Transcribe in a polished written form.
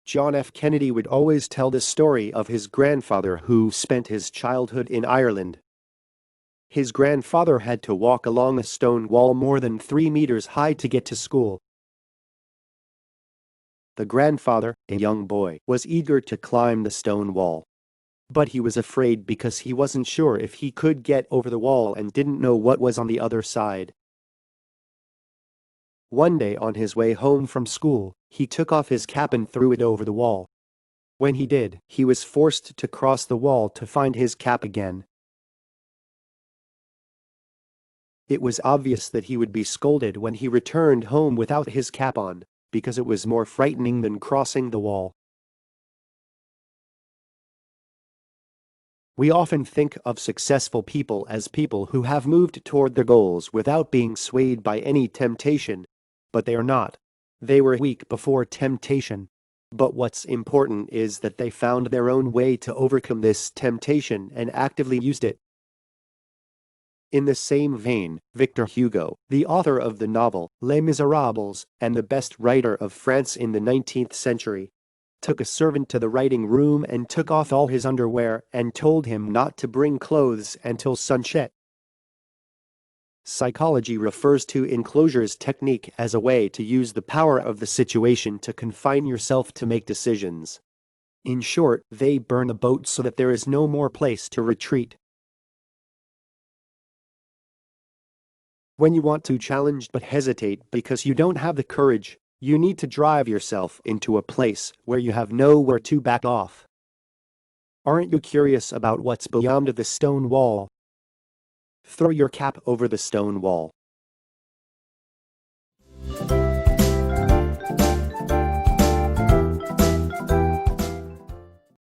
John F. Kennedy would always tell the story of his grandfather who spent his childhood in Ireland. His grandfather had to walk along a stone wall more than 3 meters high to get to school. The grandfather, a young boy, was eager to climb the stone wall. But he was afraid because he wasn't sure if he could get over the wall and didn't know what was on the other side. One day on his way home from school, he took off his cap and threw it over the wall. When he did, he was forced to cross the wall to find his cap again. It was obvious that he would be scolded when he returned home without his cap on, because it was more frightening than crossing the wall. We often think of successful people as people who have moved toward their goals without being swayed by any temptation, but they are not. They were weak before temptation. But what's important is that they found their own way to overcome this temptation and actively used it. In the same vein, Victor Hugo, the author of the novel Les Miserables and the best writer of France in the 19th century, took a servant to the writing room and took off all his underwear and told him not to bring clothes until sunset. Psychology refers to enclosure's technique as a way to use the power of the situation to confine yourself to make decisions. In short, they burn a boat so that there is no more place to retreat. When you want to challenge but hesitate because you don't have the courage, you need to drive yourself into a place where you have nowhere to back off. Aren't you curious about what's beyond the stone wall? Throw your cap over the stone wall.